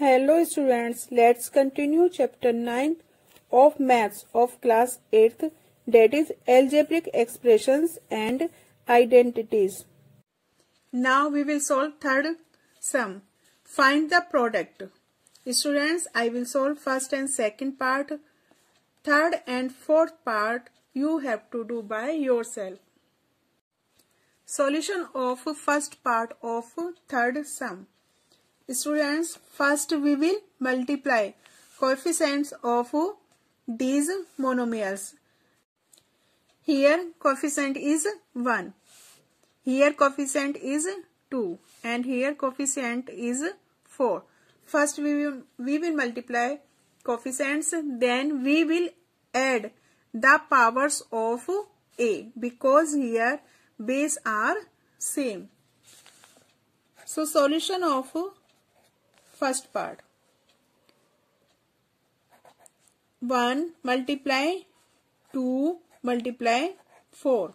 Hello students, let's continue chapter 9 of maths of class 8th, that is algebraic expressions and identities. Now we will solve third sum. Find the product. Students, I will solve first and second part. Third and fourth part you have to do by yourself. Solution of first part of third sum. Students, first we will multiply coefficients of these monomials. Here coefficient is 1, here coefficient is 2 and here coefficient is 4. First we will multiply coefficients, then we will add the powers of a because here base are same. So solution of first part. 1 multiply 2 multiply 4.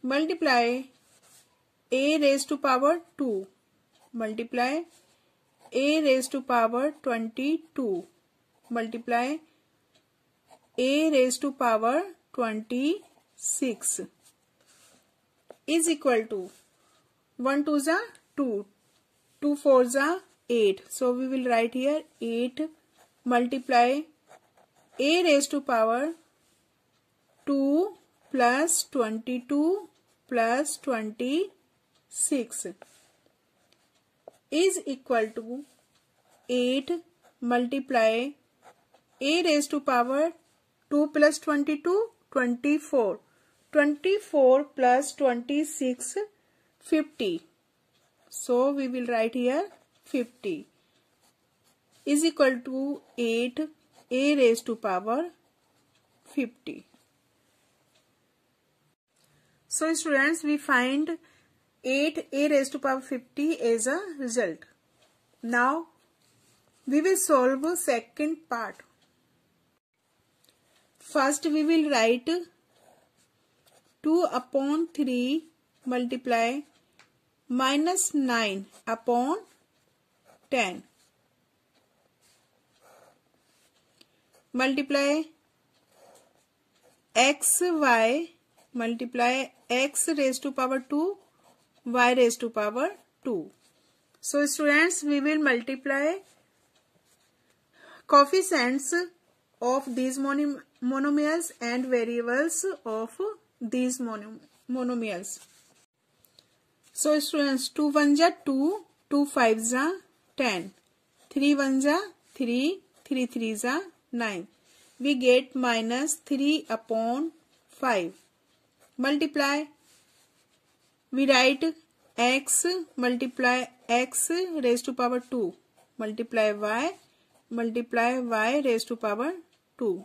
Multiply a raised to power 2. Multiply a raised to power 22. Multiply a raised to power 26 is equal to 1 2 is 2. 2 4 is 8. So we will write here 8 multiply a raised to power 2 plus 22 plus 26 is equal to 8 multiply a raised to power 2 plus 22 24. 24 plus 26 50. So we will write here 50 is equal to 8 a raised to power 50. So students, we find 8 a raised to power 50 as a result. Now we will solve second part. First we will write 2 upon 3 multiply minus 9 upon 10. Multiply x y multiply x raised to power 2 y raised to power 2. So students, we will multiply coefficients of these monomials and variables of these monomials. So students, 2 1 ja 2, 2 5 ja 10, 3 1 ja 3, 3 3 ja 9. We get minus 3 upon 5. Multiply, we write x multiply x raised to power 2 multiply y raised to power 2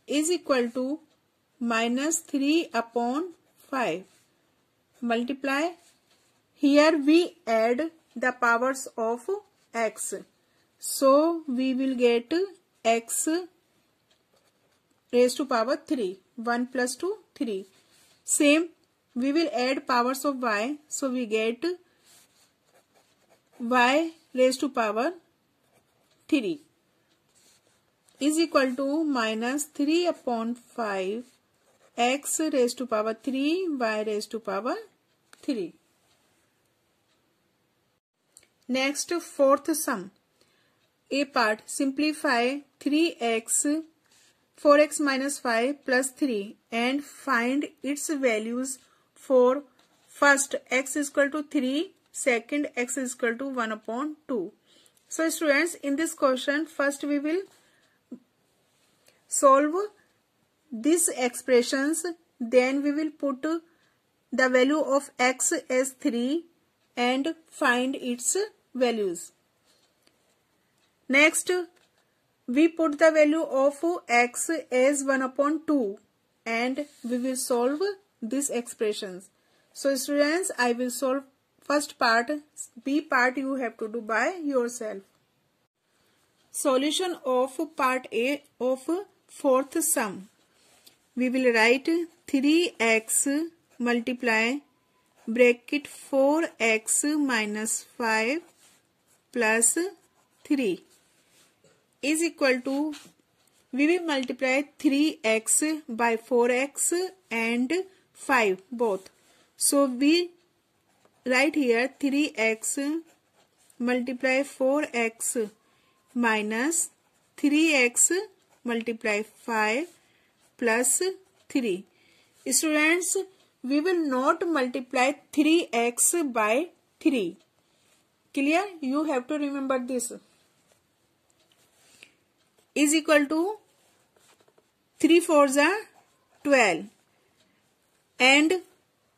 is equal to minus 3 upon 5. Multiply, here we add the powers of x. So we will get x raised to power 3. 1 plus 2 3. Same, we will add powers of y. So we get y raised to power 3 is equal to minus 3 upon 5 x raised to power 3 y raised to power 3. Next, fourth sum. A part, simplify 3x 4x minus 5 plus 3 and find its values for first x is equal to 3, second x is equal to 1 upon 2. So students, in this question first we will solve these expressions, then we will put the value of x as 3 and find its values. Next, we put the value of x as 1 upon 2 and we will solve these expressions. So students, I will solve first part. B part you have to do by yourself. Solution of part A of fourth sum. We will write 3x multiply bracket 4x minus 5 plus 3 is equal to, we will multiply 3x by 4x and 5 both. So we write here 3x multiply 4x minus 3x multiply 5 plus 3. Students, we will not multiply 3x by 3. Clear? You have to remember this. Is equal to 3 4s are 12. And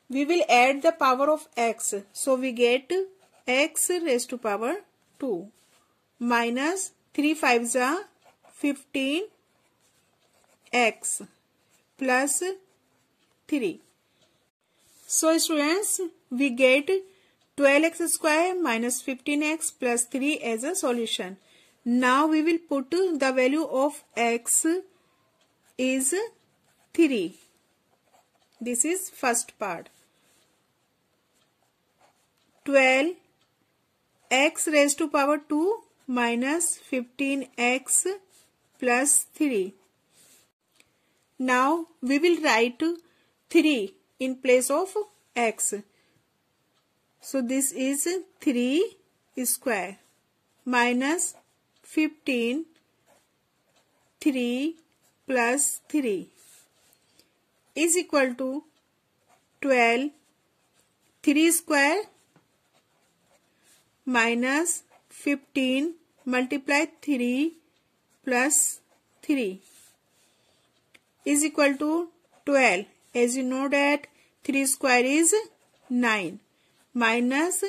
we will add the power of x. So we get x raised to power 2 minus 3 5s are 15 x plus 3. So students, we get 12x square minus 15x plus 3 as a solution. Now we will put the value of x is 3. This is first part. 12 x raised to power 2 minus 15x plus 3. Now we will write 3 in place of x. So this is 3 square minus 15 3 plus 3 is equal to 12 3 square minus 15 multiply 3 plus 3 is equal to 12. As you know that 3 square is 9 minus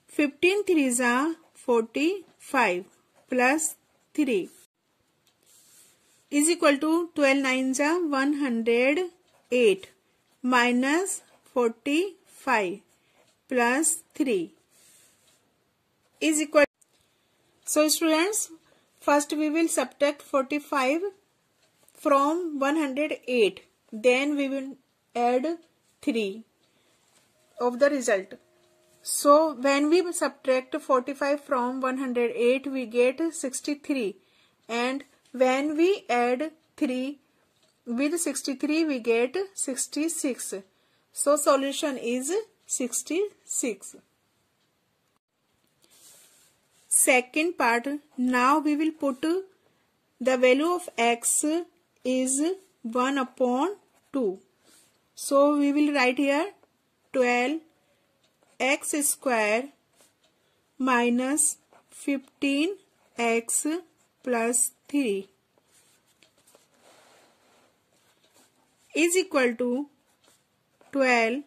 15 3s are 45 plus 3 is equal to 12 9s are 108 minus 45 plus 3 is equal. So students, first we will subtract 45 from 108. Then we will add 3 of the result. So when we subtract 45 from 108, we get 63. And when we add 3 with 63, we get 66. So solution is 66. Second part, now we will put the value of x is 1 upon 2. So we will write here 12 x square minus 15 x plus 3 is equal to 12.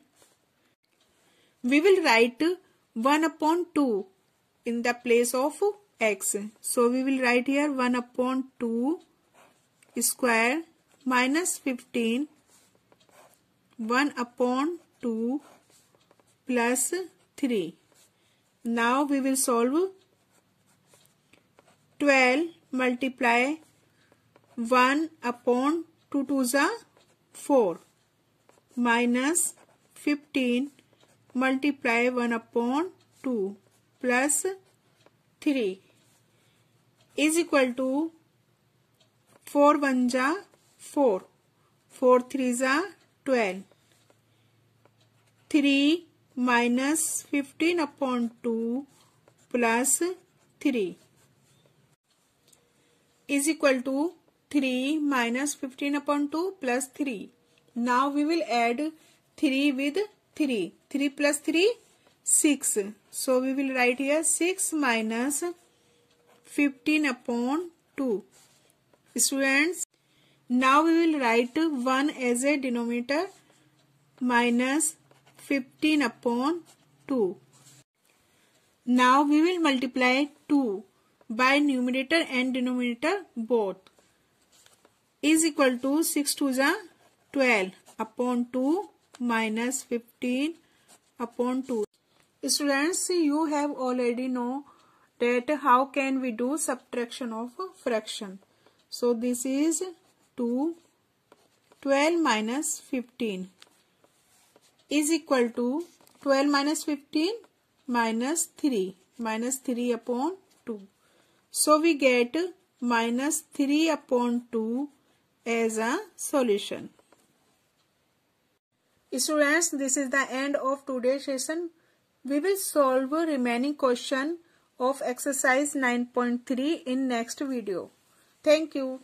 We will write 1 upon 2 in the place of x. So we will write here 1 upon 2 square minus 15 1 upon 2 plus 3. Now we will solve 12 multiply 1 upon 2 2s are 4 minus 15 multiply 1 upon 2 plus 3 is equal to 4 1s are 4, 4 3s are 12. 3 minus 15 upon 2 plus 3 is equal to 3 minus 15 upon 2 plus 3. Now we will add 3 with 3. 3 plus 3, 6. So we will write here 6 minus 15 upon 2. Students, now we will write 1 as a denominator minus 15 upon 2. Now we will multiply 2 by numerator and denominator both is equal to 6 2s are 12 upon 2 minus 15 upon 2. Students, you have already know that how can we do subtraction of fraction. So this is 2 12 minus 15 is equal to 12 minus 15 minus 3 upon 2. So we get minus 3 upon 2 as a solution. Students, this is the end of today's session. We will solve remaining question of exercise 9.3 in next video. Thank you.